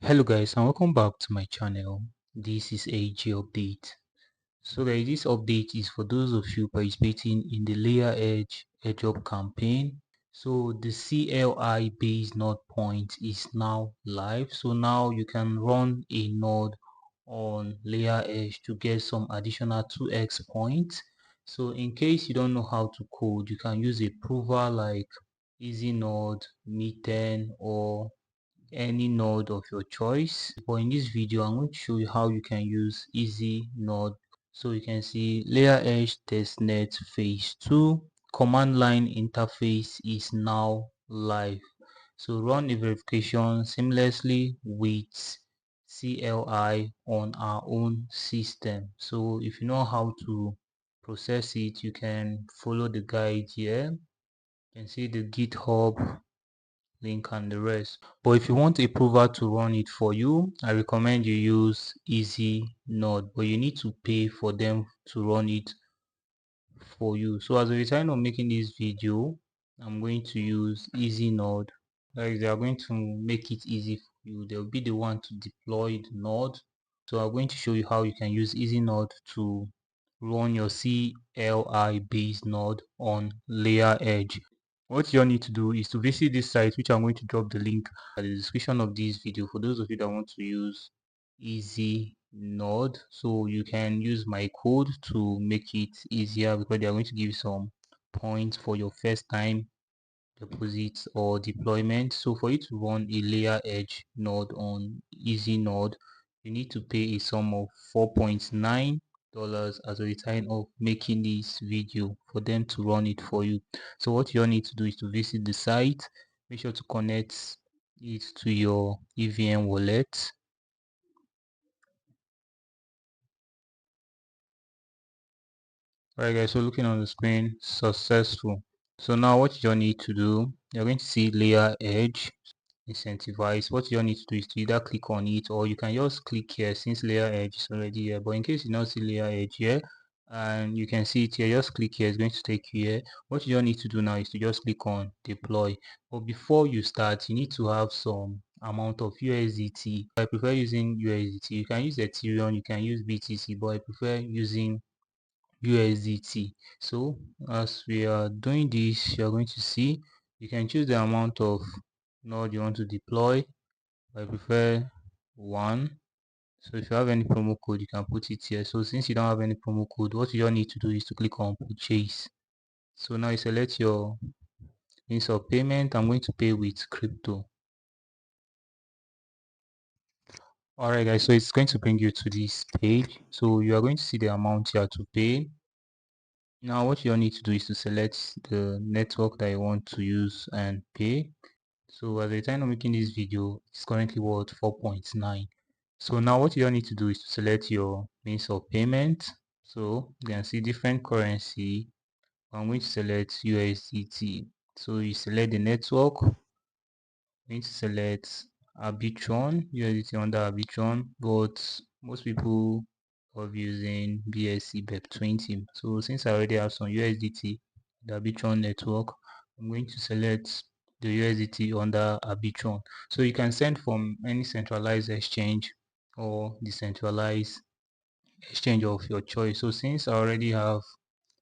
Hello guys and welcome back to my channel. This is AG update. So guys, this update is for those of you participating in the LayerEdge Airdrop campaign. So the CLI based node point is now live. So now you can run a node on LayerEdge to get some additional 2x points. So in case you don't know how to code, you can use a prover like EasyNode, Mitten, or any node of your choice. But in this video I'm going to show you how you can use easy node. So you can see LayerEdge testnet phase 2 command line interface is now live. So run a verification seamlessly with CLI on our own system. So if you know how to process it, you can follow the guide here. You can see the GitHub link and the rest. But if you want a prover to run it for you, I recommend you use easy node, but you need to pay for them to run it for you. So as a result of making this video, I'm going to use easy node. Like they are going to make it easy for you. They'll be the one to deploy the node. So I'm going to show you how you can use easy node to run your CLI based node on LayerEdge. What you all need to do is to visit this site, which I'm going to drop the link at the description of this video for those of you that want to use easy node. So you can use my code to make it easier because they are going to give you some points for your first time deposits or deployment. So for you to run a LayerEdge node on easy node, you need to pay a sum of $4.9 as a return of making this video for them to run it for you. So what you all need to do is to visit the site, make sure to connect it to your EVM wallet. Alright guys, so looking on the screen, successful. So now what you all need to do, you're going to see LayerEdge incentivize. What you all need to do is to either click on it, or you can just click here since LayerEdge is already here. But in case you don't see LayerEdge here and you can see it here, just click here. It's going to take you here. What you all need to do now is to just click on deploy. But before you start, you need to have some amount of USDT. I prefer using USDT. You can use Ethereum, you can use BTC, but I prefer using USDT. So as we are doing this, you're going to see you can choose the amount of node you want to deploy. I prefer one. So if you have any promo code, you can put it here. So since you don't have any promo code, what you all need to do is to click on purchase. So now you select your means of payment. I'm going to pay with crypto. Alright guys, so it's going to bring you to this page. So you are going to see the amount you have to pay. Now what you all need to do is to select the network that you want to use and pay. So at the time of making this video, it's currently worth 4.9. So now what you all need to do is to select your means of payment. So you can see different currency. I'm going to select USDT. So you select the network. I'm going to select Arbitron, USDT under Arbitron, but most people love using BSC BEP20. So since I already have some USDT, the Arbitron network, I'm going to select the USDT under Arbitron. So you can send from any centralized exchange or decentralized exchange of your choice. So since I already have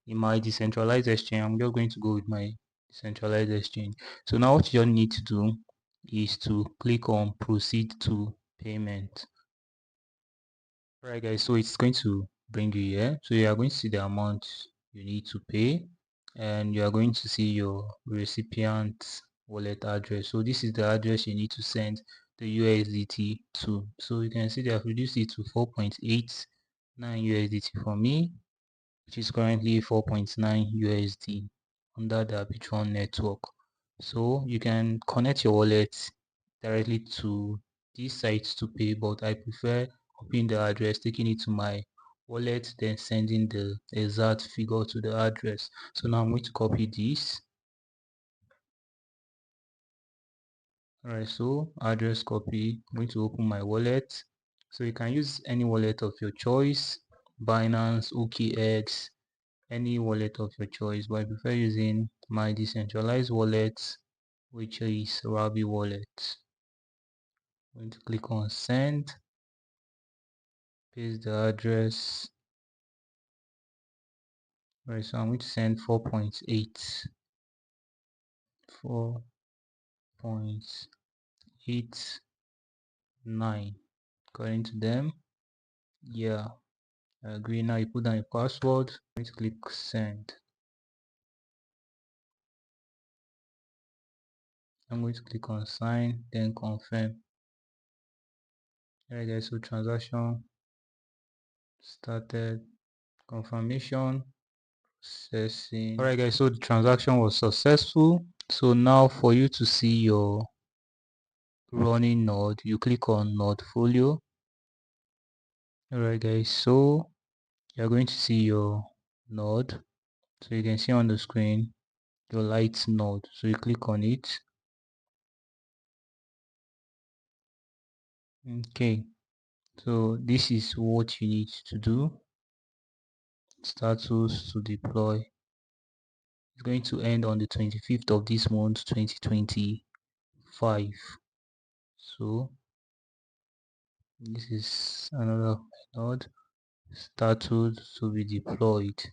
in my decentralized exchange, I'm just going to go with my decentralized exchange. So now what you need to do is to click on proceed to payment. Right guys, so it's going to bring you here. So you are going to see the amount you need to pay, and you are going to see your recipient wallet address. So this is the address you need to send the USDT to. So you can see they have reduced it to 4.89 USDT for me, which is currently 4.9 USD under the Arbitron network. So you can connect your wallet directly to this site to pay, but I prefer copying the address, taking it to my wallet, then sending the exact figure to the address. So now I'm going to copy this. Alright, so address copy. I'm going to open my wallet. So you can use any wallet of your choice, Binance, OKX, any wallet of your choice, but I prefer using my decentralized wallet, which is Rabi wallet. I'm going to click on send, paste the address. Right, so I'm going to send 4.8 4.89 according to them. Yeah, I agree. Now you put down your password. I'm going to click send. I'm going to click on sign, then confirm. Alright guys, so transaction started, confirmation, processing. Alright guys, so the transaction was successful. So now for you to see your running node, you click on node folio. Alright guys, so you're going to see your node. So you can see on the screen your light node. So you click on it. Okay, so this is what you need to do. Status to deploy. It's going to end on the 25th of this month, 2025. So this is another node. Status to be deployed.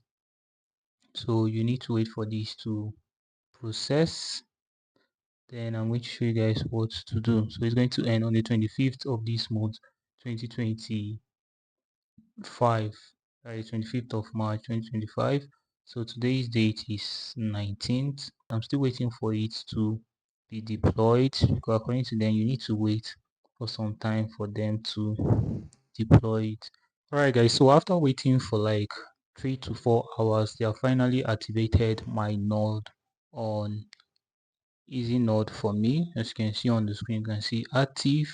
So you need to wait for this to process. Then I'm going to show you guys what to do. So it's going to end on the 25th of this month, 2025. 25th of March 2025. So today's date is 19th. I'm still waiting for it to be deployed because according to them you need to wait for some time for them to deploy it. Alright guys, so after waiting for like 3 to 4 hours, they have finally activated my node on easy node for me. As you can see on the screen, you can see active.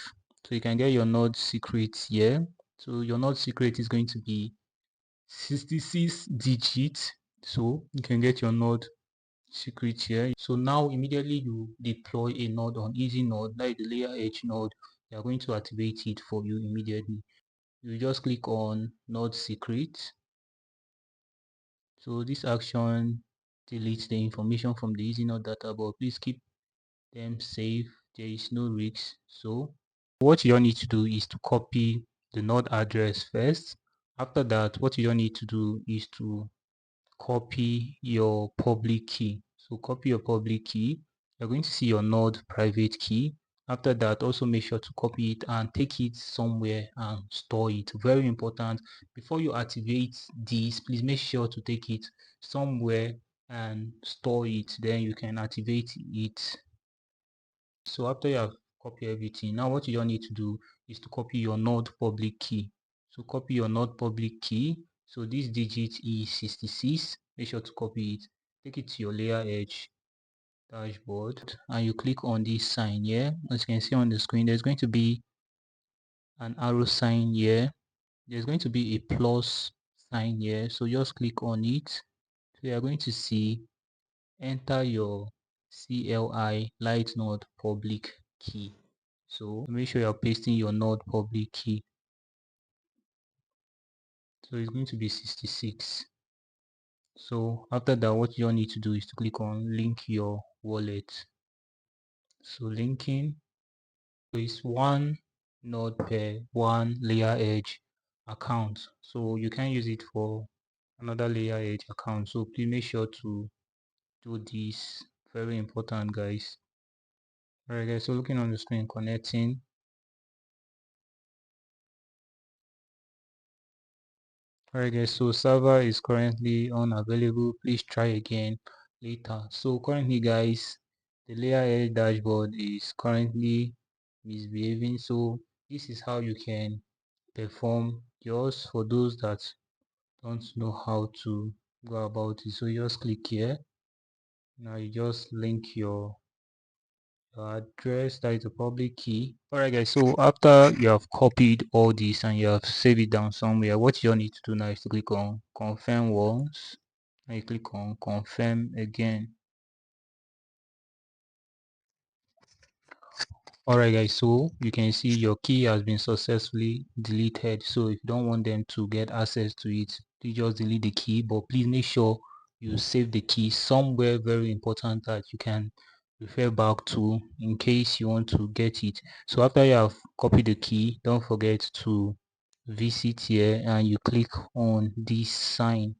So you can get your node secret here. So your node secret is going to be 66 digits. So you can get your node secret here. So now immediately you deploy a node on easy node, like the LayerEdge node, they are going to activate it for you immediately. You just click on node secret. So this action deletes the information from the easy node data, but please keep them safe. There is no risk. So what you don't need to do is to copy the node address first. After that, what you don't need to do is to copy your public key. So copy your public key. You're going to see your node private key. After that, also make sure to copy it and take it somewhere and store it. Very important. Before you activate this, please make sure to take it somewhere and store it. Then you can activate it. So after you have copied everything, now what you don't need to do is to copy your node public key. So copy your node public key. So this digit is 66. Make sure to copy it. Take it to your LayerEdge dashboard and you click on this sign here. As you can see on the screen, there's going to be an arrow sign here. There's going to be a plus sign here. So just click on it. So you are going to see enter your CLI light node public key. So make sure you're pasting your node public key. So it's going to be 66. So after that, what you need to do is to click on link your wallet. So linking, so it's one node per one LayerEdge account. So you can use it for another LayerEdge account. So please make sure to do this. Very important, guys. Alright guys, so looking on the screen, connecting. Alright guys, so server is currently unavailable. Please try again later. So currently guys, the LayerEdge dashboard is currently misbehaving. So this is how you can perform yours for those that don't know how to go about it. So you just click here. Now you just link your address, that is the public key. Alright guys, so after you have copied all this and you have saved it down somewhere, what you need to do now is to click on confirm once and you click on confirm again. Alright guys, so you can see your key has been successfully deleted. So if you don't want them to get access to it, you just delete the key, but please make sure you save the key somewhere very important that you can refer back to in case you want to get it. So after you have copied the key, don't forget to visit here and you click on this sign.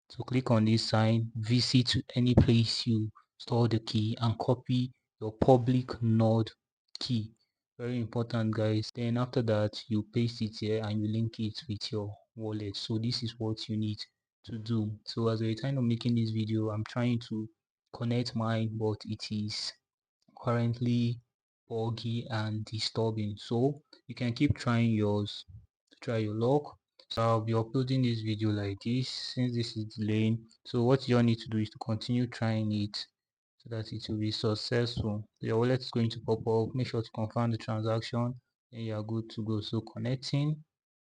So click on this sign, visit any place you store the key and copy your public node key. Very important, guys. Then after that, you paste it here and you link it with your wallet. So this is what you need to do. So as a time of making this video, I'm trying to connect mine, but it is currently buggy and disturbing. So you can keep trying yours to try your luck. So I'll be uploading this video like this since this is delaying. So what you all need to do is to continue trying it so that it will be successful. Your wallet is going to pop up. Make sure to confirm the transaction, and you are good to go. So connecting,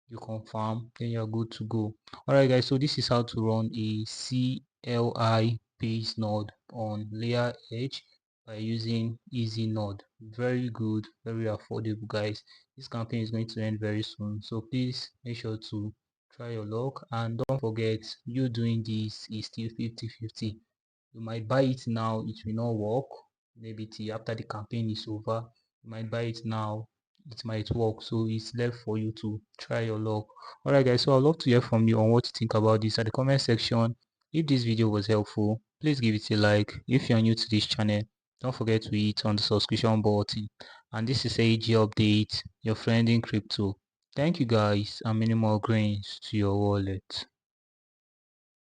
you confirm, then you're good to go. Alright guys, so this is how to run a CLI based node on LayerEdge by using easy node. Very good, very affordable, guys. This campaign is going to end very soon, so please make sure to try your luck, and don't forget, you doing this is still 50-50. You might buy it now, it will not work. Maybe till after the campaign is over. You might buy it now, it might work. So it's left for you to try your luck. Alright guys, so I'd love to hear from you on what you think about this at the comment section. If this video was helpful, please give it a like. If you are new to this channel, don't forget to hit on the subscription button. And this is AG Update, your friend in crypto. Thank you guys, and many more grains to your wallet.